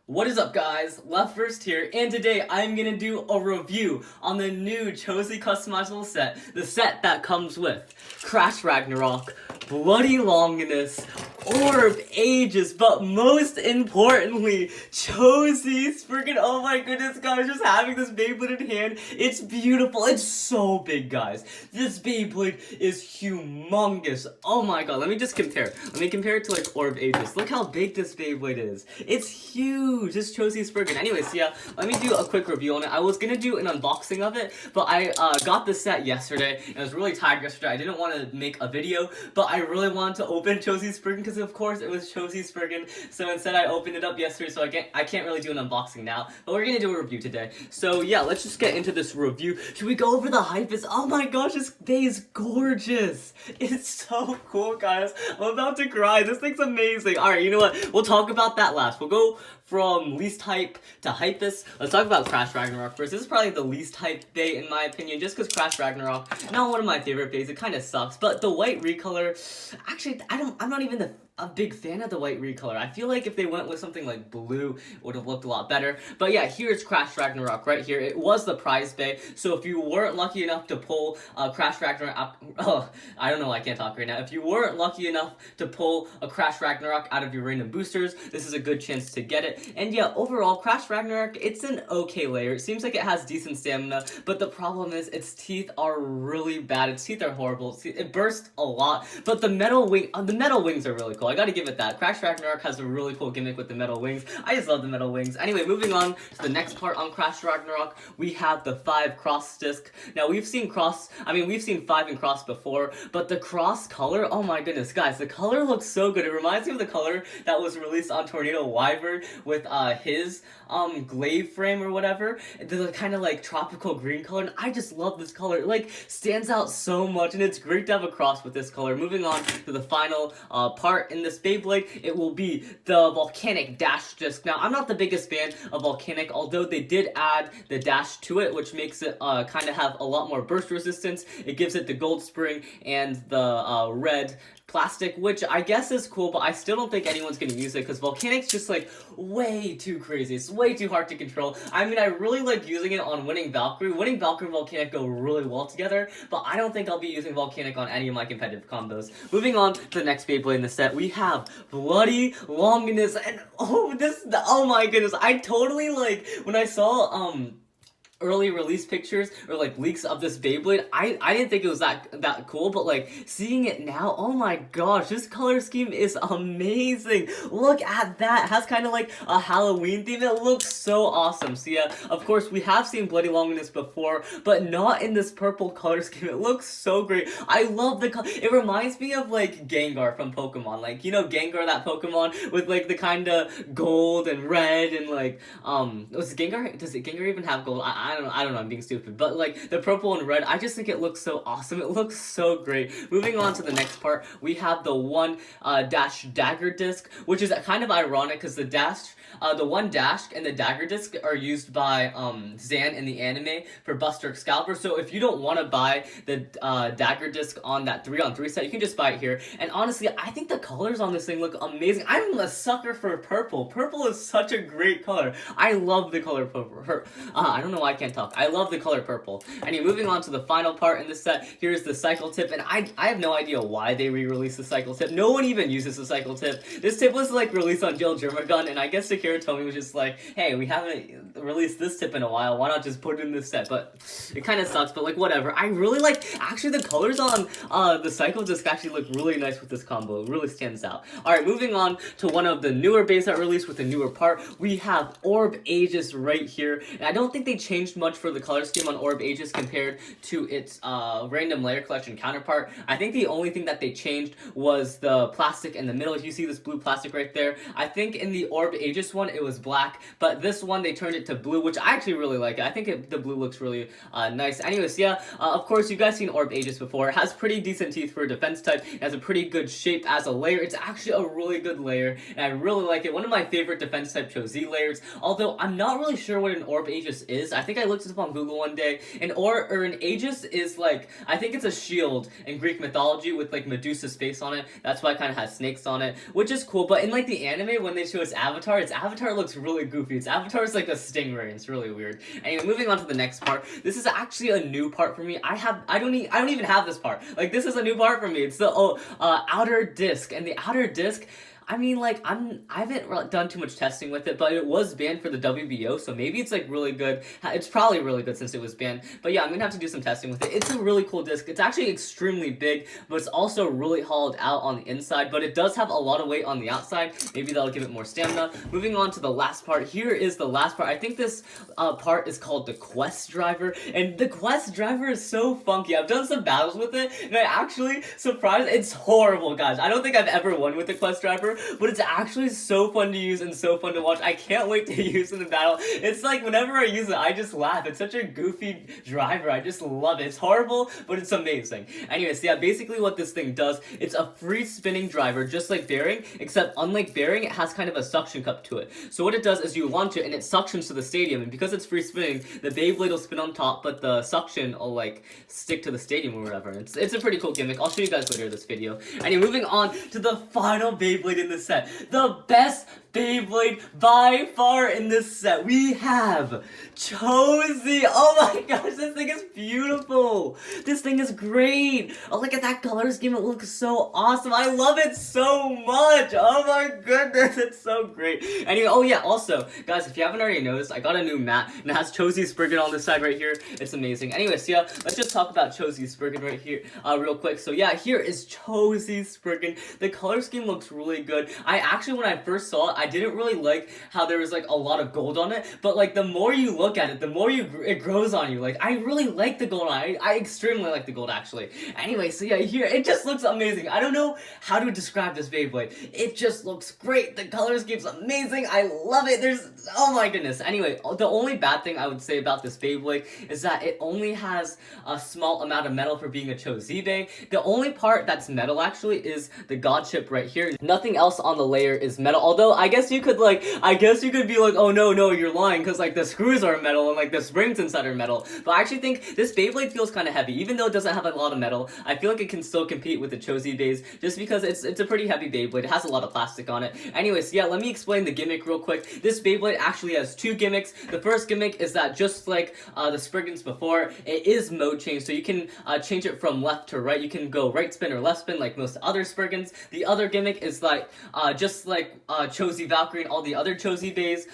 What is up, guys? LeftBurst here, and today I'm gonna do a review on the new Posey customizable set, the set that comes with Crash Ragnarok, Bloody Longinus, Orb Aegis, but most importantly, Posey's freaking, oh my goodness, guys, just having this Beyblade in hand, it's beautiful, it's so big, guys. This Beyblade is humongous. Oh my god, let me just compare. Let me compare it to like Orb Aegis. Look how big this Beyblade is. It's huge. It's Posey's SPRIGGAN. Anyways, yeah, let me do a quick review on it. I was gonna do an unboxing of it, but I got the set yesterday, and I was really tired yesterday. I didn't want to make a video, but I really wanted to open Posey's SPRIGGAN because of course it was Posey's SPRIGGAN. So instead I opened it up yesterday, so I can't really do an unboxing now, but we're gonna do a review today. So yeah, let's just get into this review. Should we go over the hype? Oh my gosh, this day is gorgeous. It's so cool, guys. I'm about to cry. This thing's amazing. Alright, you know what? We'll talk about that last. We'll go from least hype to hypest. Let's talk about Crash Ragnarok first. This is probably the least hype day in my opinion, just because Crash Ragnarok, not one of my favorite days. It kind of sucks, but the white recolor, actually, I'm not even a big fan of the white recolor. I feel like if they went with something like blue, it would have looked a lot better. But yeah, here's Crash Ragnarok right here. It was the prize bay, so if you weren't lucky enough to pull Crash Ragnarok, I don't know, I can't talk right now. If you weren't lucky enough to pull a Crash Ragnarok out of your random boosters, this is a good chance to get it. And yeah, overall, Crash Ragnarok, it's an okay layer. It seems like it has decent stamina, but the problem is its teeth are really bad. Its teeth are horrible. It bursts a lot, but the metal wings are really cool. I gotta give it that. Crash Ragnarok has a really cool gimmick with the metal wings. I just love the metal wings. Anyway, moving on to the next part on Crash Ragnarok, we have the 5 cross disc. now we've seen 5 and cross before, but the cross color, oh my goodness, guys, the color looks so good. It reminds me of the color that was released on Tornado Wyvern with his glaive frame or whatever. The kind of like tropical green color, and I just love this color. It like stands out so much, and it's great to have a cross with this color. Moving on to the final part in this Beyblade, it will be the volcanic dash disc. Now, I'm not the biggest fan of volcanic, although they did add the dash to it, which makes it kind of have a lot more burst resistance. It gives it the gold spring and the red plastic, which I guess is cool, but I still don't think anyone's gonna use it because volcanic's just like way too crazy. It's way too hard to control. I mean, I really like using it on Winning Valkyrie. Winning Valkyrie and volcanic go really well together, but I don't think I'll be using volcanic on any of my competitive combos. Moving on to the next Beyblade in the set, we have Bloody Longinus, and oh my goodness, I totally like when I saw early release pictures or like leaks of this Beyblade, I didn't think it was that cool, but like seeing it now, oh my gosh, this color scheme is amazing. Look at that. It has kind of like a Halloween theme. It looks so awesome. So yeah, of course we have seen Bloody Longinus before, but not in this purple color scheme. It looks so great. I love the color. It reminds me of like Gengar from Pokemon. Like, you know, Gengar, that Pokemon with like the kind of gold and red and like does Gengar even have gold? I don't know, I'm being stupid, but like the purple and red, I just think it looks so awesome. It looks so great. Moving on to the next part, we have the 1 dash Dagger Disc, which is kind of ironic because the 1 dash and the Dagger Disc are used by Zan in the anime for Buster Excalibur. So if you don't want to buy the Dagger Disc on that 3-on-3 set, you can just buy it here. And honestly, I think the colors on this thing look amazing. I'm a sucker for purple. Purple is such a great color. I love the color purple. I don't know why I can't talk. I love the color purple. Anyway, moving on to the final part in this set, here's the cycle tip, and I have no idea why they re-released the cycle tip. No one even uses the cycle tip. This tip was like released on Jill Germagun, and I guess Sakura Tomy was just like, hey, we haven't released this tip in a while, why not just put it in this set? But it kind of sucks, but like whatever. I really like, actually the colors on the cycle disc actually look really nice with this combo. It really stands out. Alright, moving on to one of the newer bays that released with a newer part, we have Orb Aegis right here, and I don't think they changed much for the color scheme on Orb Aegis compared to its random layer collection counterpart. I think the only thing that they changed was the plastic in the middle. You see this blue plastic right there. I think in the Orb Aegis one it was black, but this one they turned it to blue, which I actually really like. I think the blue looks really nice. Anyways, yeah, of course you guys seen Orb Aegis before. It has pretty decent teeth for a defense type. It has a pretty good shape as a layer. It's actually a really good layer, and I really like it. One of my favorite defense type Cho Z layers, although I'm not really sure what an Orb Aegis is. I think think I looked it up on Google one day. An Aegis is like, I think it's a shield in Greek mythology with like Medusa's face on it. That's why it kind of has snakes on it, which is cool. But in like the anime, when they show its avatar looks really goofy. Its avatar is like a stingray. It's really weird. Anyway, moving on to the next part. This is actually a new part for me. I don't even have this part. Like, this is a new part for me. It's the outer disc, and the outer disc, I mean, like, I haven't done too much testing with it, but it was banned for the WBO, so maybe it's, like, really good. It's probably really good since it was banned, but yeah, I'm gonna have to do some testing with it. It's a really cool disc. It's actually extremely big, but it's also really hollowed out on the inside, but it does have a lot of weight on the outside. Maybe that'll give it more stamina. Moving on to the last part. Here is the last part. I think this part is called the Quest Driver, and the Quest Driver is so funky. I've done some battles with it, and I actually surprised. It's horrible, guys. I don't think I've ever won with the Quest Driver, but it's actually so fun to use and so fun to watch. I can't wait to use it in battle. It's like, whenever I use it, I just laugh. It's such a goofy driver. I just love it. It's horrible, but it's amazing. Anyways, yeah, basically what this thing does, it's a free spinning driver, just like bearing, except unlike bearing, it has kind of a suction cup to it. So what it does is you launch it and it suctions to the stadium, and because it's free spinning, the Beyblade will spin on top, but the suction will like stick to the stadium or whatever. It's a pretty cool gimmick. I'll show you guys later in this video. Anyway, moving on to the final Beyblade in the set. The best Beyblade by far in this set. We have Posey. Oh my gosh, this thing is beautiful. This thing is great. Oh, look at that color scheme. It looks so awesome. I love it so much. Oh my goodness, it's so great. Anyway, oh yeah, also, guys, if you haven't already noticed, I got a new mat, and it has Posey Spriggan on this side right here. It's amazing. Anyway, so yeah, let's just talk about Posey Spriggan right here real quick. So yeah, here is Posey Spriggan. The color scheme looks really good. I actually, when I first saw it, I didn't really like how there was like a lot of gold on it, but like the more you look at it, the more it grows on you. Like, I really like the gold on it. I extremely like the gold, actually. Anyway, so yeah, here, it just looks amazing. I don't know how to describe this Beyblade. It just looks great. The color scheme's amazing. I love it. Oh my goodness. Anyway, the only bad thing I would say about this Beyblade is that it only has a small amount of metal for being a Cho Z-Bay. The only part that's metal, actually, is the god ship right here. Nothing else on the layer is metal, although I guess you could be like, oh no, you're lying, because like the screws are metal and like the springs inside are metal. But I actually think this Beyblade feels kind of heavy. Even though it doesn't have a lot of metal, I feel like it can still compete with the Cho Z-Bays, just because it's a pretty heavy Beyblade. It has a lot of plastic on it. Anyways, yeah, let me explain the gimmick real quick. This Beyblade actually has two gimmicks. The first gimmick is that, just like the Spriggans before, it is mode change, so you can change it from left to right. You can go right spin or left spin like most other Spriggans. The other gimmick is like just like Cho Z Valkyrie and all the other Cho Z-Bays,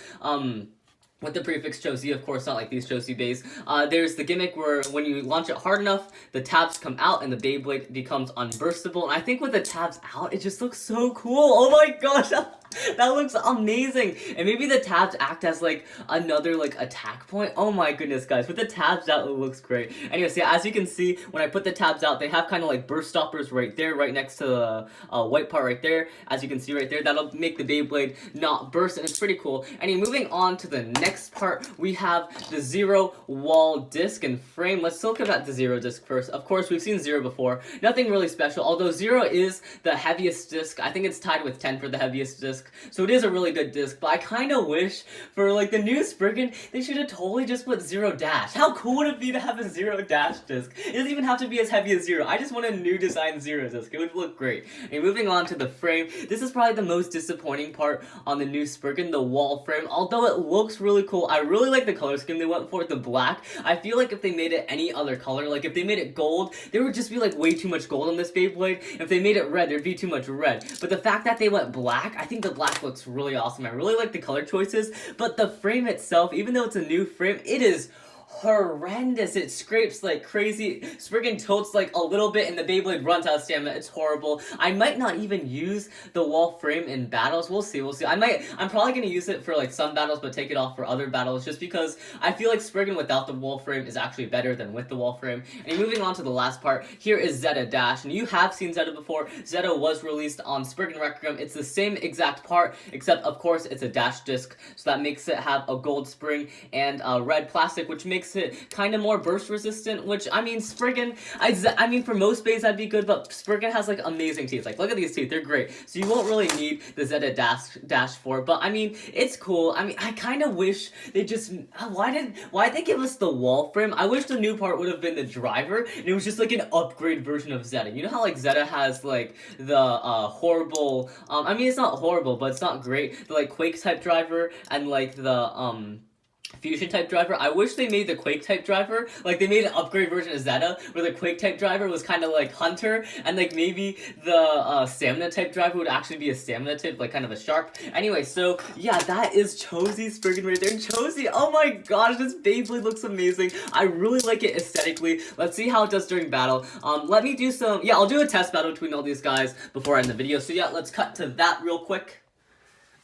with the prefix Cho Z, of course, not like these Cho Z-Bays. There's the gimmick where when you launch it hard enough, the tabs come out and the Beyblade becomes unburstable. And I think with the tabs out, it just looks so cool. Oh my gosh, that looks amazing. And maybe the tabs act as like another like attack point. Oh my goodness, guys, with the tabs out, it looks great. Anyways, yeah, as you can see, when I put the tabs out, they have kind of like burst stoppers right there, right next to the white part right there. As you can see right there, that'll make the Beyblade not burst, and it's pretty cool. Anyway, moving on to the next part, we have the Zero wall disc and frame. Let's look at the Zero disc first. Of course, we've seen Zero before. Nothing really special, although Zero is the heaviest disc. I think it's tied with 10 for the heaviest disc. So it is a really good disc, but I kind of wish for like the new Spriggan, they should have totally just put Zero Dash. How cool would it be to have a Zero Dash disc? It doesn't even have to be as heavy as Zero. I just want a new design Zero disc. It would look great. And moving on to the frame, this is probably the most disappointing part on the new Spriggan, the wall frame. Although it looks really cool, I really like the color scheme they went for, the black. I feel like if they made it any other color, like if they made it gold, there would just be like way too much gold on this Beyblade. If they made it red, there'd be too much red. But the fact that they went black, I think the black looks really awesome. I really like the color choices, but the frame itself, even though it's a new frame, it is horrendous. It scrapes like crazy. Spriggan tilts like a little bit and the Beyblade runs out of stamina. It's horrible. I might not even use the wall frame in battles. We'll see. I'm probably going to use it for like some battles, but take it off for other battles, just because I feel like Spriggan without the wall frame is actually better than with the wall frame. And moving on to the last part, here is Zeta Dash. And you have seen Zeta before. Zeta was released on Spriggan Requiem. It's the same exact part, except of course it's a dash disc. So that makes it have a gold spring and red plastic, which makes makes it kind of more burst resistant, which, I mean, Spriggan, I mean, for most bays that'd be good, but Spriggan has, like, amazing teeth. Like, look at these teeth, they're great. So you won't really need the Zeta Dash 4, but, I mean, it's cool. I mean, I kind of wish they just, why'd they give us the wall frame? I wish the new part would have been the driver, and it was just, like, an upgrade version of Zeta. You know how, like, Zeta has, like, the, horrible, I mean, it's not horrible, but it's not great. The, like, Quake type driver, and, like, the, Fusion type driver. I wish they made the Quake type driver, like they made an upgrade version of Zeta where the Quake type driver was kind of like Hunter, and like maybe the Stamina type driver would actually be a Stamina type, like kind of a Sharp. Anyway, so yeah, that is Chosy's Spriggan right there. And Chosy, oh my gosh, this Beyblade looks amazing. I really like it aesthetically. Let's see how it does during battle. Let me do some, yeah, I'll do a test battle between all these guys before I end the video. So yeah, let's cut to that real quick.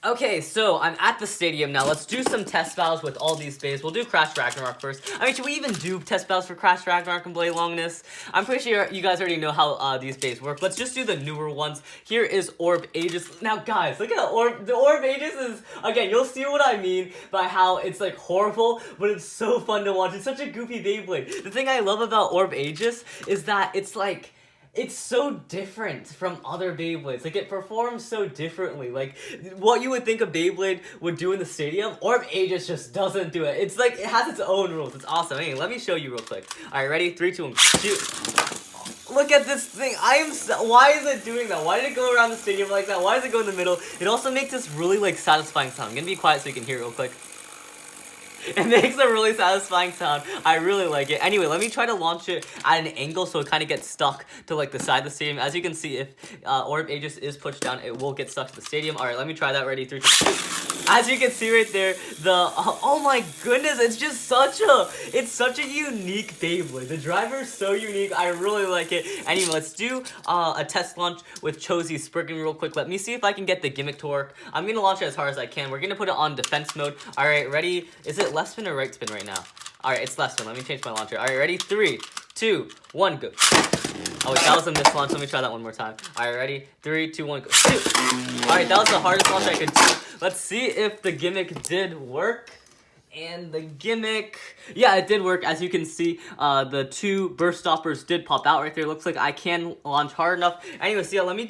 Okay, so I'm at the stadium now. Let's do some test battles with all these bays. We'll do Crash Ragnarok first. I mean, should we even do test battles for Crash Ragnarok and Blade Longness? I'm pretty sure you guys already know how these bays work. Let's just do the newer ones. Here is Orb Aegis. Now, guys, look at the Orb Aegis is, again, you'll see what I mean by how it's, like, horrible, but it's so fun to watch. It's such a goofy Beyblade. The thing I love about Orb Aegis is that it's, like, it's so different from other Beyblades. Like, it performs so differently. Like, what you would think a Beyblade would do in the stadium, Orb Aegis just doesn't do it. It's like, it has its own rules. It's awesome. Hey, let me show you real quick. Alright, ready? 3, 2, 1, shoot. Look at this thing. Why is it doing that? Why did it go around the stadium like that? Why does it go in the middle? It also makes this really, like, satisfying sound. I'm gonna be quiet so you can hear it real quick. It makes a really satisfying sound. I really like it. Anyway, let me try to launch it at an angle so it kind of gets stuck to like the side of the stadium. As you can see, if Orb Aegis is pushed down, it will get stuck to the stadium. Alright, let me try that. Ready? 3, 2, 1. As you can see right there, oh my goodness, it's just such a unique Beyblade. The driver is so unique. I really like it. Anyway, let's do a test launch with Chosy's Spriggan real quick. Let me see if I can get the Gimmick to work. I'm gonna launch it as hard as I can. We're gonna put it on defense mode. Alright, ready? Is it left spin or right spin right now? Alright, it's left spin. Let me change my launcher. Alright, ready? 3, 2, 1, go. Oh wait, that was a missed launch. Let me try that one more time. Alright, ready? 3, 2, 1, go. Shoot! Alright, that was the hardest launch I could do. Let's see if the Gimmick did work. And the Gimmick, yeah, it did work. As you can see, the 2 burst stoppers did pop out right there. Looks like I can launch hard enough. Anyway, so yeah, let me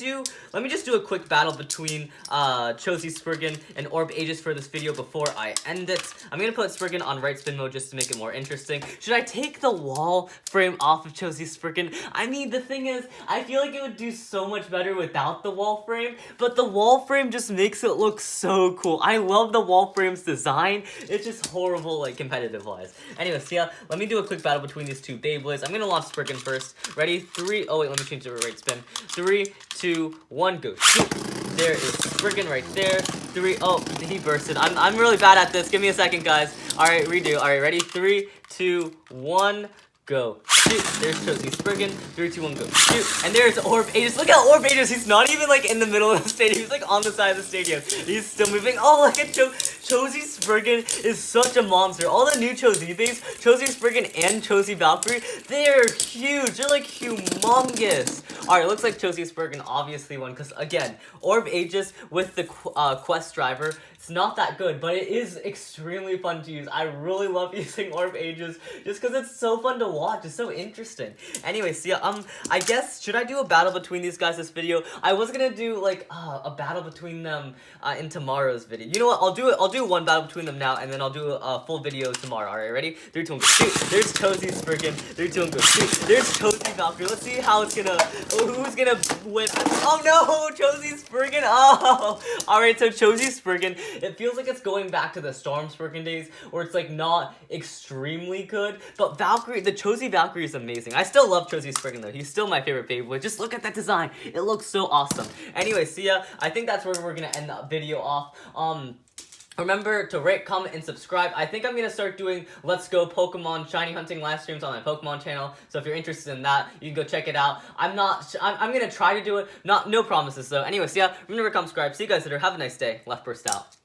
just do a quick battle between Chosy's Spriggan and Orb Aegis for this video before I end it. I'm gonna put Spriggan on right spin mode just to make it more interesting. Should I take the wall frame off of Chosy's Spriggan? I mean, the thing is, I feel like it would do so much better without the wall frame, but the wall frame just makes it look so cool. I love the wall frame's design. It's just horrible, like, competitive wise. Anyway, so yeah, let me do a quick battle between these 2 Beyblades. I'm gonna launch Spriggan first. Ready? 3, oh wait, let me change the right spin. 3, 2, 1, go. Shoot. There is Spriggan right there. 3, oh, he bursted. I'm really bad at this. Give me a second, guys. Alright, redo. Alright, ready? 3, 2, 1, go. Shoot. There's Chosy's Spriggan. 3, 2, 1, go. Shoot. And there's Orb Aegis. Look at Orb Aegis. He's not even like in the middle of the stadium. He's like on the side of the stadium. He's still moving. Oh, look at Chosy's Spriggan is such a monster. All the new Chosy things, Chosy's Spriggan and Chosy Valkyrie, they're huge. They're like humongous. Alright, looks like Chosy's Spriggan obviously won because again, Orb Aegis with the Quest driver, it's not that good, but it is extremely fun to use. I really love using Orb Aegis just because it's so fun to watch. It's so interesting. Anyway, so yeah, I guess, should I do a battle between these guys this video? I was gonna do like a battle between them in tomorrow's video. You know what? I'll do one battle between them now, and then I'll do a full video tomorrow. Alright, ready? 3, 2, 1, go. Shoot. There's Chosy's Spriggan. 3, 2, 1, go. Shoot. There's Chosy Valkyrie. Let's see how it's gonna. Who's gonna win? Oh no, Chosy's Spriggan. Oh. Alright, so Chosy's Spriggan. It feels like it's going back to the Storm Spriggan days, where it's like not extremely good, but Valkyrie, the Chosy Valkyrie is amazing. I still love Chosy Spriggan though. He's still my favorite Beyblade. Just look at that design. It looks so awesome. Anyway, so yeah, I think that's where we're gonna end the video off. Remember to rate, comment, and subscribe. I think I'm going to start doing Let's Go Pokemon Shiny Hunting live streams on my Pokemon channel. So if you're interested in that, you can go check it out. I'm going to try to do it. No promises though. Anyway, so yeah, remember to come subscribe. See you guys later. Have a nice day. LeftBurst out.